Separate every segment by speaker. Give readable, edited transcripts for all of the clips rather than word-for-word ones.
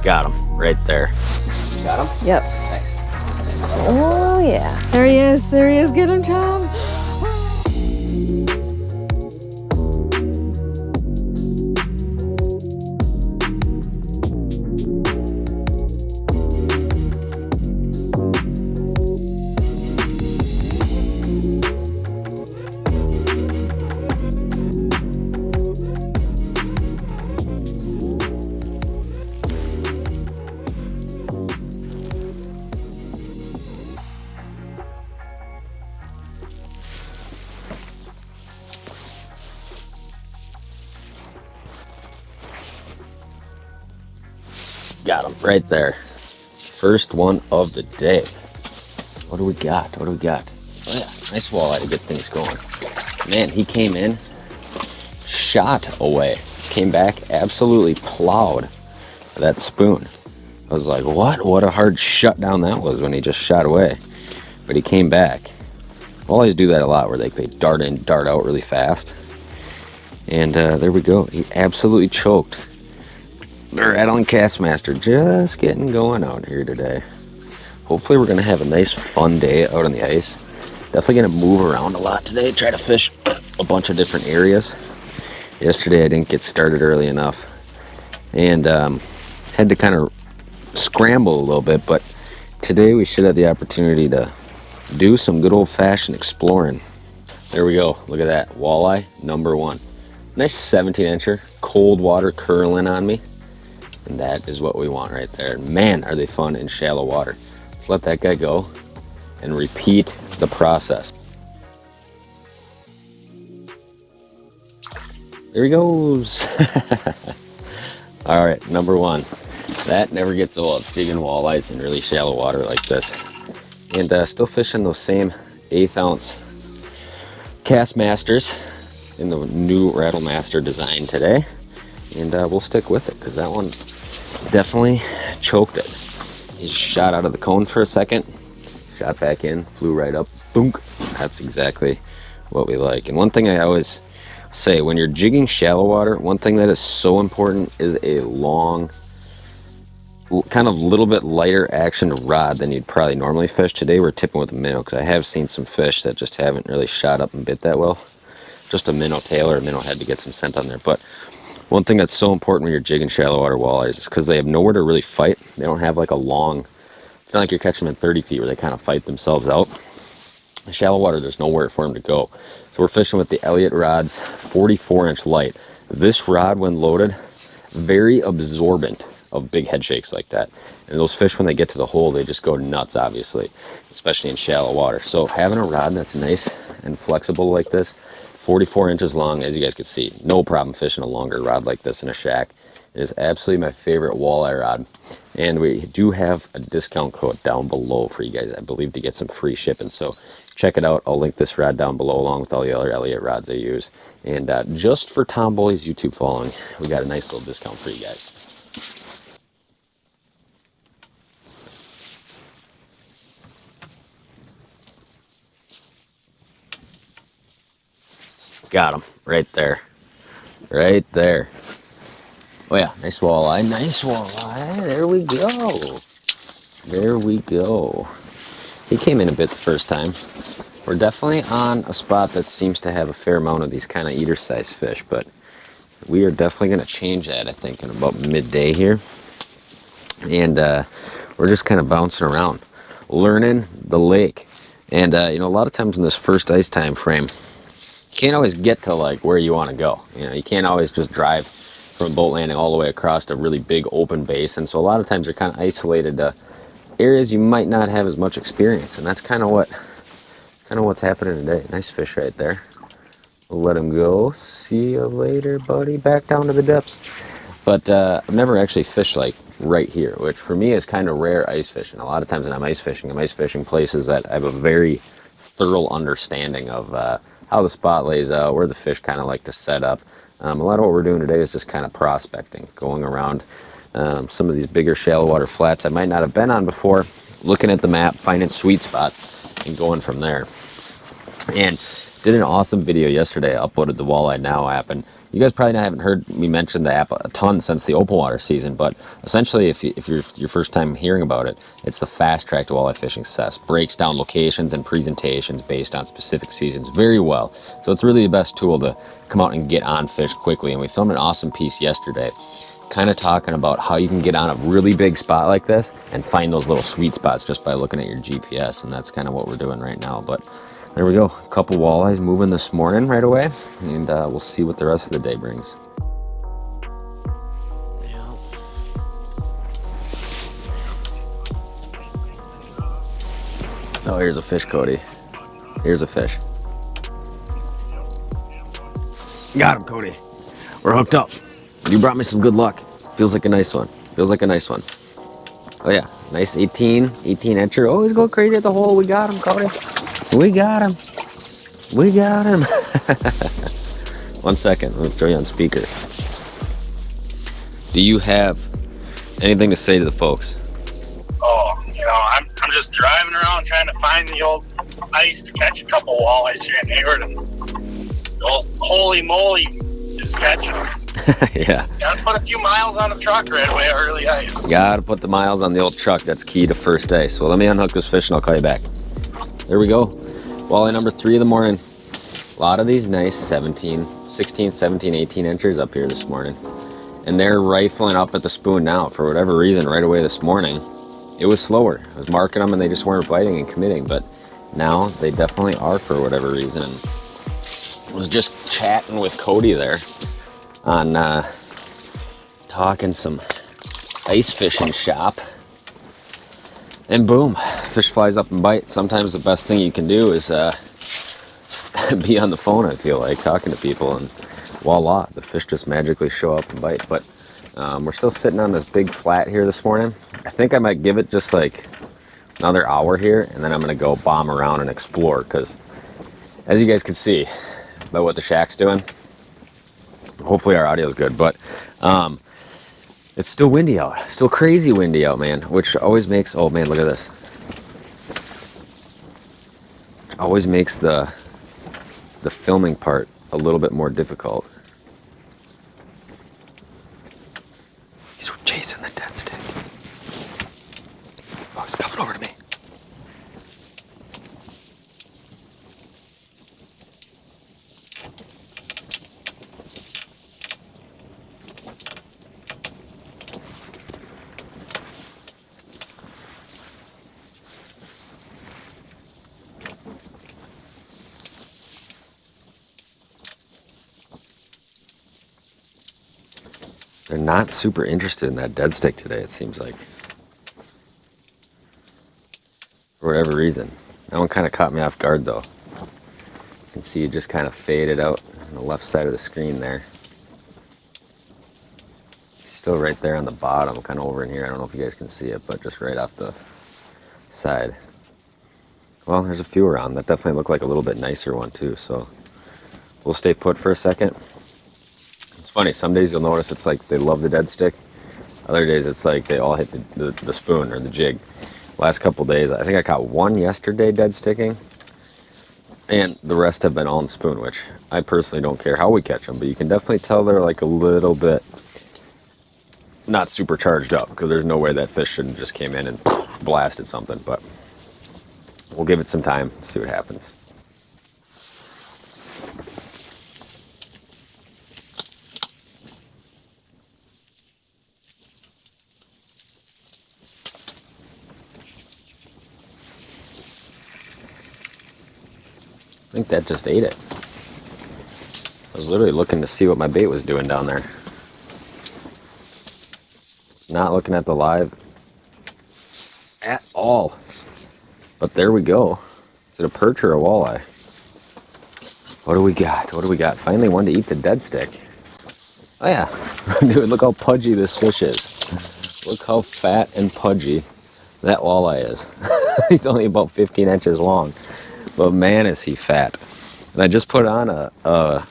Speaker 1: Got him right there. Got him?
Speaker 2: Yep.
Speaker 1: Nice.
Speaker 2: Oh, yeah. There he is. There he is. Get him, Tom.
Speaker 1: Got him right there. First one of the day. What do we got? What do we got? Oh yeah, nice walleye to get things going. Man, he came in, shot away, came back, absolutely plowed that spoon. I was like, what a hard shutdown that was when he just shot away. But he came back. Walleyes do that a lot where they dart in, dart out really fast. And there we go. He absolutely choked. The rattling Castmaster just getting going out here today. Hopefully we're going to have a nice fun day out on the ice. Definitely going to move around a lot today, try to fish a bunch of different areas. Yesterday I didn't get started early enough and had to kind of scramble a little bit, but today we should have the opportunity to do some good old-fashioned exploring. There we go. Look at that. Walleye number one. Nice 17-incher, cold water curling on me. And that is what we want right there. Man, are they fun in shallow water. Let's let that guy go and repeat the process. There he goes. All right, number one. That never gets old, jigging walleyes in really shallow water like this. And still fishing those same 1/8 ounce Castmasters in the new Rattle Master design today. And we'll stick with it because that one definitely choked it. He just shot out of the cone for a second, shot back in, flew right up, boom. That's exactly what we like. And one thing I always say, when you're jigging shallow water, one thing that is so important is a long, kind of little bit lighter action rod than you'd probably normally fish. Today we're tipping with a minnow because I have seen some fish that just haven't really shot up and bit that well. Just a minnow tail or a minnow head to get some scent on there. But one thing that's so important when you're jigging shallow water walleyes is because they have nowhere to really fight. They don't have like a long, it's not like you're catching them in 30 feet where they kind of fight themselves out. In shallow water, there's nowhere for them to go. So we're fishing with the Elliott rod's 44-inch light. This rod, when loaded, very absorbent of big head shakes like that. And those fish, when they get to the hole, they just go nuts, obviously, especially in shallow water. So having a rod that's nice and flexible like this, 44 inches long, as you guys can see, no problem fishing a longer rod like this in a shack. It is absolutely my favorite walleye rod. And we do have a discount code down below for you guys, I believe, to get some free shipping. So check it out. I'll link this rod down below along with all the other Elliott rods I use. And just for Tom Boley's YouTube following, we got a nice little discount for you guys. Got him right there. Right there. Oh yeah, nice walleye. Nice walleye. There we go. There we go. He came in a bit the first time. We're definitely on a spot that seems to have a fair amount of these kind of eater-sized fish, but we are definitely going to change that, I think, in about midday here. And we're just kind of bouncing around, learning the lake. And, you know, a lot of times in this first ice time frame, you can't always get to like where you want to go. You know, you can't always just drive from a boat landing all the way across a really big open basin. So a lot of times you're kind of isolated to areas you might not have as much experience, and that's kind of what's happening today. Nice fish right there. We'll let him go. See you later, buddy. Back down to the depths. But I've never actually fished like right here, which for me is kind of rare ice fishing. A lot of times when I'm ice fishing places that I have a very thorough understanding of how the spot lays out, where the fish kind of like to set up. A lot of what we're doing today is just kind of prospecting, going around some of these bigger shallow water flats I might not have been on before, looking at the map, finding sweet spots, and going from there. And Did an awesome video yesterday. I uploaded the Walleye Now app, and you guys probably haven't heard me mention the app a ton since the open water season, but essentially if you're your first time hearing about it, it's the fast track to walleye fishing success. Breaks down locations and presentations based on specific seasons very well. So it's really the best tool to come out and get on fish quickly. And we filmed an awesome piece yesterday kind of talking about how you can get on a really big spot like this and find those little sweet spots just by looking at your GPS, and that's kind of what we're doing right now. But there we go, a couple walleyes moving this morning right away, and we'll see what the rest of the day brings. Oh, here's a fish, Cody. Here's a fish. Got him, Cody. We're hooked up. You brought me some good luck. Feels like a nice one. Feels like a nice one. Oh yeah, nice 18 incher. Always go crazy at the hole. We got him, Cody. We got him. We got him. 1 second, let me throw you on speaker. Do you have anything to say to the folks?
Speaker 3: Oh, I'm just driving around trying to find the old ice to catch a couple walleyes here in Hayward, and the old holy moly is catching them.
Speaker 1: Yeah.
Speaker 3: Gotta put a few miles on the truck right away, early ice.
Speaker 1: Gotta put the miles on the old truck. That's key to first day. So let me unhook this fish and I'll call you back. There we go. Walleye number 3 of the morning. A lot of these nice 16, 17, 18 inches up here this morning. And they're rifling up at the spoon now for whatever reason right away this morning. It was slower. I was marking them and they just weren't biting and committing, but now they definitely are for whatever reason. And I was just chatting with Cody there on talking some ice fishing shop, and boom, fish flies up and bite. Sometimes the best thing you can do is be on the phone, I feel like, talking to people, and voila, the fish just magically show up and bite. But we're still sitting on this big flat here this morning. I think I might give it just like another hour here, and then I'm gonna go bomb around and explore, because as you guys can see by what the shack's doing, hopefully our audio is good, but it's still windy out, still crazy windy out, man, which always makes, oh man, look at this, always makes the filming part a little bit more difficult. He's chasing the dead stick. Oh, he's coming over to me. They're not super interested in that dead stick today, it seems like. For whatever reason. That one kind of caught me off guard, though. You can see it just kind of faded out on the left side of the screen there. He's still right there on the bottom, kind of over in here. I don't know if you guys can see it, but just right off the side. Well, there's a few around. That definitely looked like a little bit nicer one, too, so we'll stay put for a second. It's funny, some days you'll notice it's like they love the dead stick. Other days it's like they all hit the spoon or the jig. Last couple days, I think I caught one yesterday dead sticking, and the rest have been on spoon, which I personally don't care how we catch them, but you can definitely tell they're like a little bit not super charged up, because there's no way that fish shouldn't just came in and blasted something, but we'll give it some time, see what happens. I think that just ate it. I was literally looking to see what my bait was doing down there. It's not looking at the live at all. But there we go. Is it a perch or a walleye? What do we got? What do we got? Finally one to eat the dead stick. Oh yeah. Dude, look how pudgy this fish is. Look how fat and pudgy that walleye is. He's only about 15 inches long. But man, is he fat. And I just put on a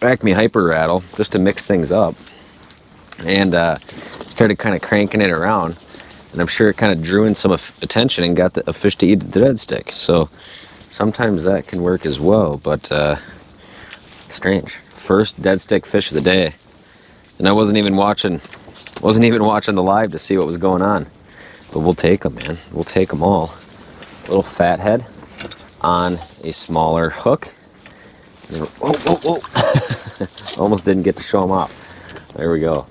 Speaker 1: Acme Hyper Rattle just to mix things up. And started kind of cranking it around. And I'm sure it kind of drew in some attention and got a fish to eat the dead stick. So sometimes that can work as well, but strange. First dead stick fish of the day, and I wasn't even watching the live to see what was going on. But we'll take them, man. We'll take them all. Little fathead on a smaller hook. Whoa, whoa, whoa. Almost didn't get to show them off. There we go.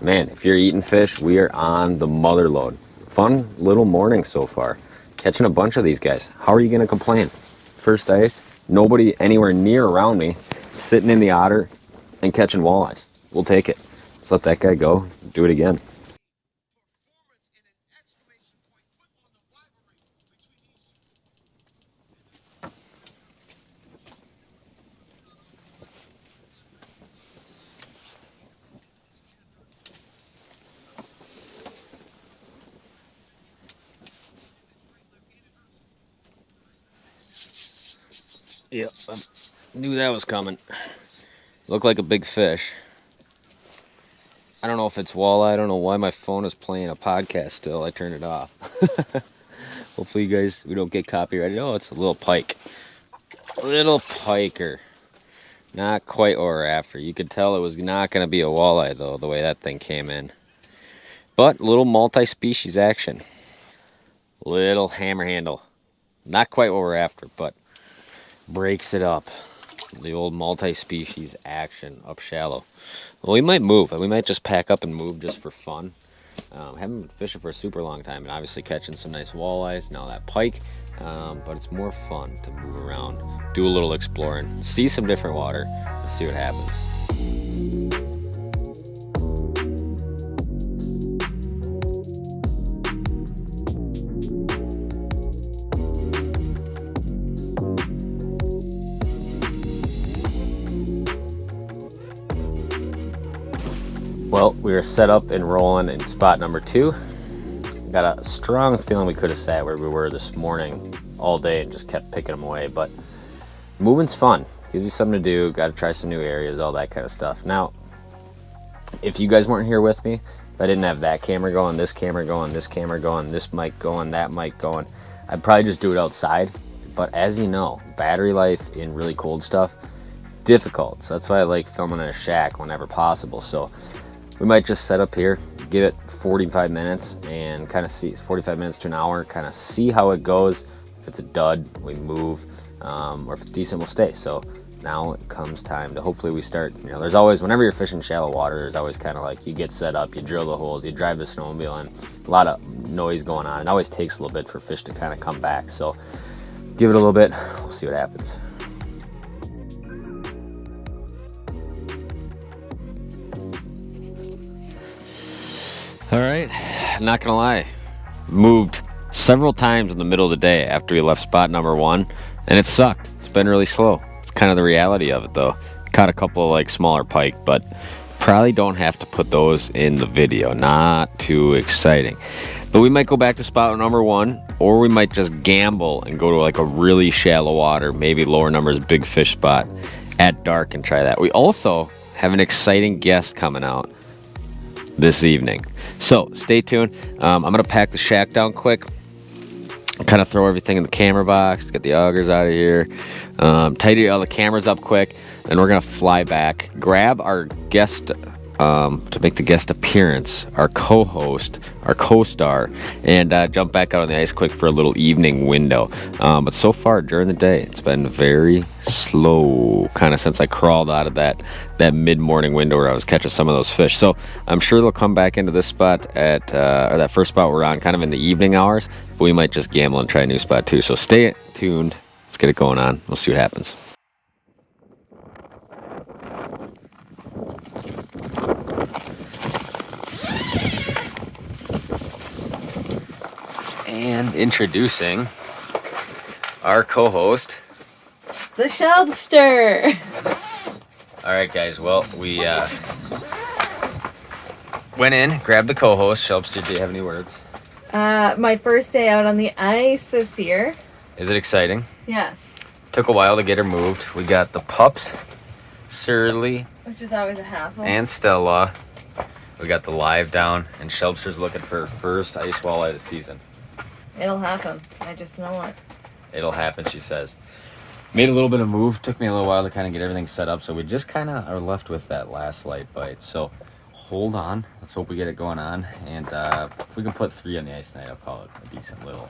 Speaker 1: Man, if you're eating fish, we are on the mother load. Fun little morning so far. Catching a bunch of these guys. How are you going to complain? First ice, nobody anywhere near around me, sitting in the otter and catching walleyes. We'll take it. Let's let that guy go. Do it again. Yep, I knew that was coming. Looked like a big fish. I don't know if it's walleye. I don't know why my phone is playing a podcast still. I turned it off. Hopefully you guys, we don't get copyrighted. Oh, it's a little pike. Little piker. Not quite what we're after. You could tell it was not going to be a walleye, though, the way that thing came in. But little multi-species action. Little hammer handle. Not quite what we're after, but breaks it up. The old multi-species action up shallow. Well, we might move. We might just pack up and move just for fun. Haven't been fishing for a super long time, and obviously catching some nice walleyes. Now that pike, but it's more fun to move around, do a little exploring, see some different water, and see what happens. Well, we are set up and rolling in spot number 2. Got a strong feeling we could have sat where we were this morning all day and just kept picking them away, but moving's fun. Gives you something to do, got to try some new areas, all that kind of stuff. Now, if you guys weren't here with me, if I didn't have that camera going, this camera going, this camera going, this mic going, that mic going, I'd probably just do it outside. But as you know, battery life in really cold stuff, difficult. So that's why I like filming in a shack whenever possible. So we might just set up here, give it 45 minutes and kind of see, 45 minutes to an hour, kind of see how it goes. If it's a dud, we move, or if it's decent, we'll stay. So now it comes time to hopefully we start, there's always, whenever you're fishing shallow water, there's always kind of like, you get set up, you drill the holes, you drive the snowmobile in, a lot of noise going on. It always takes a little bit for fish to kind of come back. So give it a little bit, we'll see what happens. All right, not gonna lie, moved several times in the middle of the day after we left spot number 1, and it sucked. It's been really slow. It's kind of the reality of it, though. Caught a couple of like smaller pike, but probably don't have to put those in the video. Not too exciting. But we might go back to spot number 1, or we might just gamble and go to like a really shallow water, maybe lower numbers, big fish spot at dark and try that. We also have an exciting guest coming out this evening, so stay tuned. I'm gonna pack the shack down quick, kind of throw everything in the camera box, get the augers out of here, tidy all the cameras up quick, and we're gonna fly back, grab our guest to make the guest appearance, our co-host, our co-star, and jump back out on the ice quick for a little evening window. But so far during the day, it's been very slow, kind of since I crawled out of that mid-morning window where I was catching some of those fish. So I'm sure they'll come back into this spot at, or that first spot we're on, kind of in the evening hours, but we might just gamble and try a new spot too. So stay tuned. Let's get it going on. We'll see what happens. And introducing our co-host,
Speaker 2: The Shelbster.
Speaker 1: All right, guys. Well, we went in, grabbed the co-host. Shelbster, do you have any words?
Speaker 2: My first day out on the ice this year.
Speaker 1: Is it exciting?
Speaker 2: Yes.
Speaker 1: Took a while to get her moved. We got the pups, Surly,
Speaker 2: Which is always a hassle.
Speaker 1: and Stella. We got the live down, and Shelbster's looking for her first ice walleye of the season.
Speaker 2: It'll happen. I just know it.
Speaker 1: It'll happen, she says. Made a little bit of move. Took me a little while to kind of get everything set up. So we just kind of are left with that last light bite. So hold on. Let's hope we get it going on. And if we can put 3 on the ice tonight, I'll call it a decent little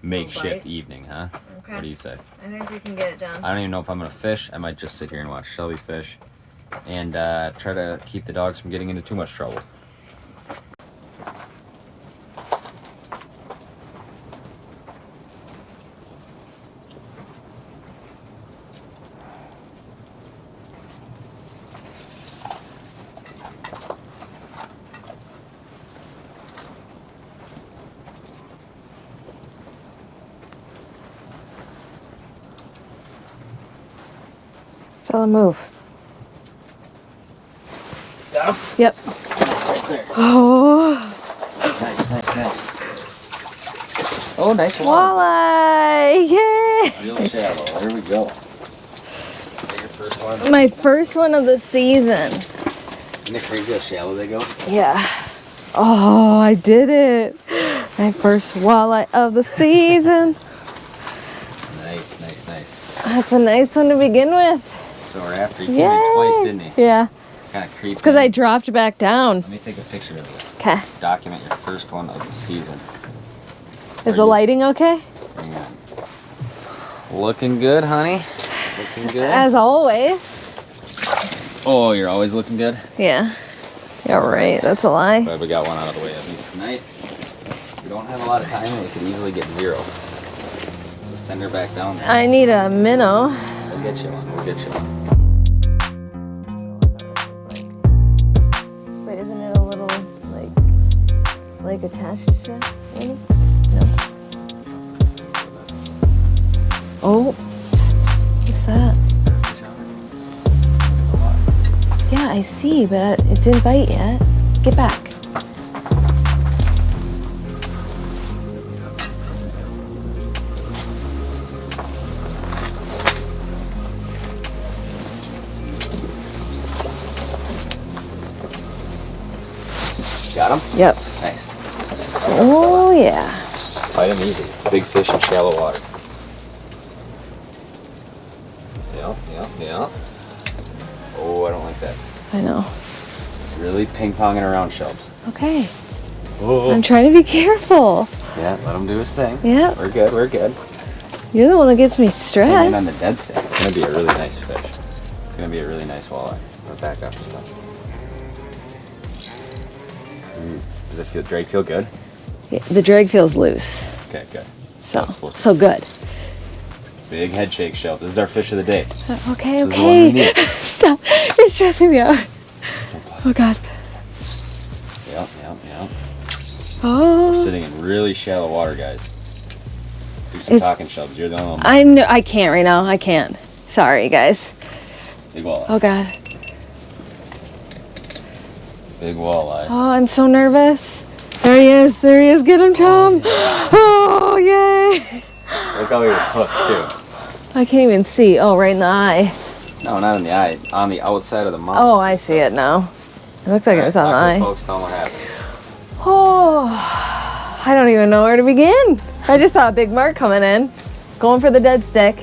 Speaker 1: makeshift evening, huh?
Speaker 2: Okay.
Speaker 1: What do you say?
Speaker 2: I think we can get it done.
Speaker 1: I don't even know if I'm going to fish. I might just sit here and watch Shelby fish. And try to keep the dogs from getting into too much trouble.
Speaker 2: Still a move.
Speaker 1: Got him?
Speaker 2: Yep.
Speaker 1: Right there.
Speaker 2: Oh.
Speaker 1: Nice. Oh, nice one.
Speaker 2: Walleye! Yay!
Speaker 1: Real shallow. There we go. Is that your first one?
Speaker 2: My first one of the season.
Speaker 1: Isn't it crazy how shallow they go?
Speaker 2: Yeah. Oh, I did it. My first walleye of the season.
Speaker 1: Nice.
Speaker 2: That's a nice one to begin with.
Speaker 1: So we're after. He came in twice, didn't he?
Speaker 2: Yeah.
Speaker 1: Kind of creepy.
Speaker 2: It's because I dropped back down.
Speaker 1: Let me take a picture of it.
Speaker 2: Okay.
Speaker 1: Document your first one of the season.
Speaker 2: Is the lighting okay?
Speaker 1: Hang on. Looking good, honey. Looking good.
Speaker 2: As always.
Speaker 1: Oh, you're always looking good?
Speaker 2: Yeah. Yeah, right. That's a lie.
Speaker 1: Glad we got one out of the way at least tonight. We don't have a lot of time and we could easily get 0. So send her back down there.
Speaker 2: I need a minnow.
Speaker 1: We'll get you one.
Speaker 2: Wait, isn't it a little like attached to it? Maybe? No. Oh, what's that? Yeah, I see, but it didn't bite yet. Get back.
Speaker 1: Got him?
Speaker 2: Yep.
Speaker 1: Nice.
Speaker 2: Oh, yeah.
Speaker 1: Fight him easy. It's a big fish in shallow water. Yeah. Oh, I don't like that.
Speaker 2: I know.
Speaker 1: Really ping-ponging around shelves.
Speaker 2: Okay.
Speaker 1: Oh.
Speaker 2: I'm trying to be careful.
Speaker 1: Yeah, let him do his thing.
Speaker 2: Yeah.
Speaker 1: We're good.
Speaker 2: You're the one that gets me
Speaker 1: Hang
Speaker 2: stressed.
Speaker 1: on the dead stick. It's going to be a really nice fish. It's going to be a really nice walleye. I'll back up just a bunch. Does it feel, drag feel good?
Speaker 2: Yeah, the drag feels loose.
Speaker 1: Okay, good.
Speaker 2: So good.
Speaker 1: Big head shake shelf. This is our fish of the day.
Speaker 2: Okay.
Speaker 1: This is the one we need.
Speaker 2: Stop. You're stressing me out. Oh, God.
Speaker 1: Yep.
Speaker 2: Oh.
Speaker 1: We're sitting in really shallow water, guys. Do some talking shelves. You're the only one.
Speaker 2: I know. I can't right now. I can't. Sorry, guys.
Speaker 1: Big walleye.
Speaker 2: Oh, God.
Speaker 1: Big walleye.
Speaker 2: Oh, I'm so nervous. There he is. Get him, Tom. Oh, yay.
Speaker 1: Look how he was hooked, too.
Speaker 2: I can't even see. Oh, right in the eye.
Speaker 1: No, not in the eye. On the outside of the mouth.
Speaker 2: Oh, I see it now. It looks like it was on the eye.
Speaker 1: Folks, tell them what happened.
Speaker 2: Oh, I don't even know where to begin. I just saw a big mark coming in, going for the dead stick,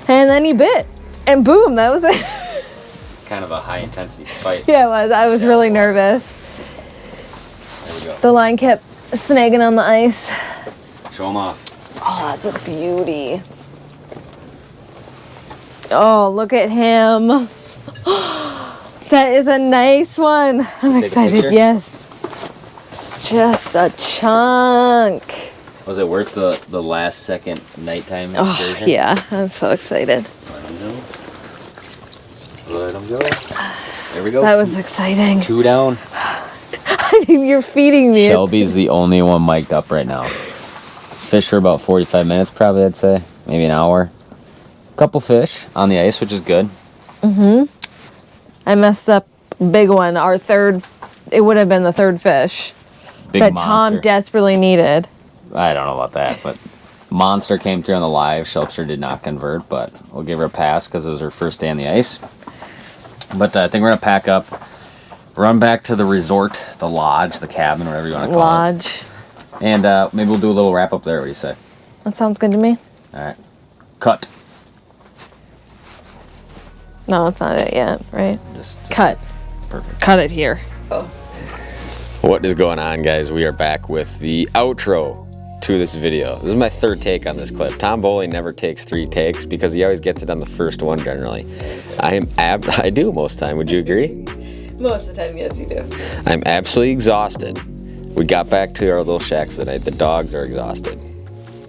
Speaker 2: and then he bit, and boom, that was it.
Speaker 1: It's kind of a high-intensity fight.
Speaker 2: Yeah, it was. I was really nervous.
Speaker 1: There we go.
Speaker 2: The line kept snagging on the ice.
Speaker 1: Show them off.
Speaker 2: Oh, that's a beauty. Oh, look at him. That is a nice one. I'm
Speaker 1: Take a
Speaker 2: excited.
Speaker 1: picture?
Speaker 2: Yes. Just a chunk.
Speaker 1: Was it worth the last second nighttime
Speaker 2: Oh,
Speaker 1: excursion?
Speaker 2: yeah. I'm so excited.
Speaker 1: Let him go. There we go.
Speaker 2: That was exciting.
Speaker 1: 2 down.
Speaker 2: I mean, you're feeding me.
Speaker 1: Shelby's the only one mic'd up right now. Fish for about 45 minutes, probably, I'd say. Maybe an hour. Couple fish on the ice, which is good.
Speaker 2: I messed up big one. Our third, it would have been the third fish
Speaker 1: Big
Speaker 2: that
Speaker 1: monster.
Speaker 2: Tom desperately needed.
Speaker 1: I don't know about that, but monster came through on the live. Shelpster did not convert, but we'll give her a pass because it was her first day on the ice. But I think we're going to pack up, run back to the resort, the lodge, the cabin, whatever you want to call it.
Speaker 2: Lodge.
Speaker 1: And maybe we'll do a little wrap up there. What do you say?
Speaker 2: That sounds good to me.
Speaker 1: All right. Cut.
Speaker 2: No, it's not it yet, right?
Speaker 1: Just
Speaker 2: Cut.
Speaker 1: perfect.
Speaker 2: Cut it here. Oh.
Speaker 1: What is going on, guys? We are back with the outro to this video. This is my third take on this clip. Tom Boley never takes 3 takes because he always gets it on the first one generally. I do most of the time. Would you agree?
Speaker 2: Most of the time, yes, you do.
Speaker 1: I'm absolutely exhausted. We got back to our little shack for the night. The dogs are exhausted.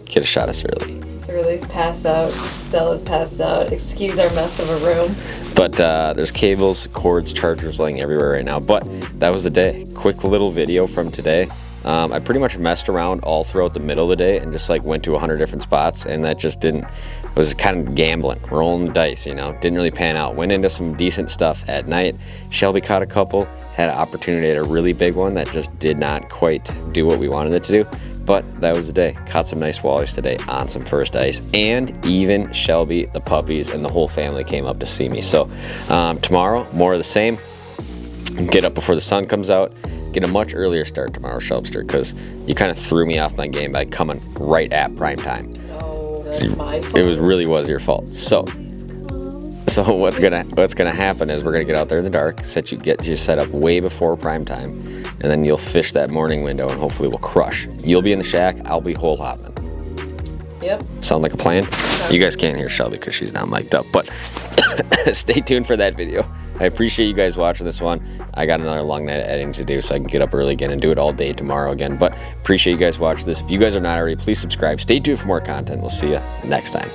Speaker 1: Kid shot us early.
Speaker 2: Cyrilli's passed out. Stella's passed out. Excuse our mess of a room.
Speaker 1: But there's cables, cords, chargers laying everywhere right now. But that was the day. Quick little video from today. I pretty much messed around all throughout the middle of the day and just like went to 100 different spots, and that just didn't, it was kind of gambling, rolling the dice, you know, didn't really pan out. Went into some decent stuff at night. Shelby caught a couple, had an opportunity at a really big one that just did not quite do what we wanted it to do, but that was the day. Caught some nice walleyes today on some first ice, and even Shelby, the puppies, and the whole family came up to see me. So tomorrow, more of the same. Get up before the sun comes out. Get a much earlier start tomorrow, Shelbster, because you kind of threw me off my game by coming right at prime time.
Speaker 2: No, that's my fault.
Speaker 1: It really was your fault. So what's gonna happen is we're gonna get out there in the dark, get you set up way before prime time, and then you'll fish that morning window, and hopefully we'll crush. You'll be in the shack. I'll be hole hopping.
Speaker 2: Yep.
Speaker 1: Sound like a plan? You guys can't hear Shelby because she's not mic'd up, but stay tuned for that video. I appreciate you guys watching this one. I got another long night of editing to do, so I can get up early again and do it all day tomorrow again. But appreciate you guys watching this. If you guys are not already, please subscribe. Stay tuned for more content. We'll see you next time.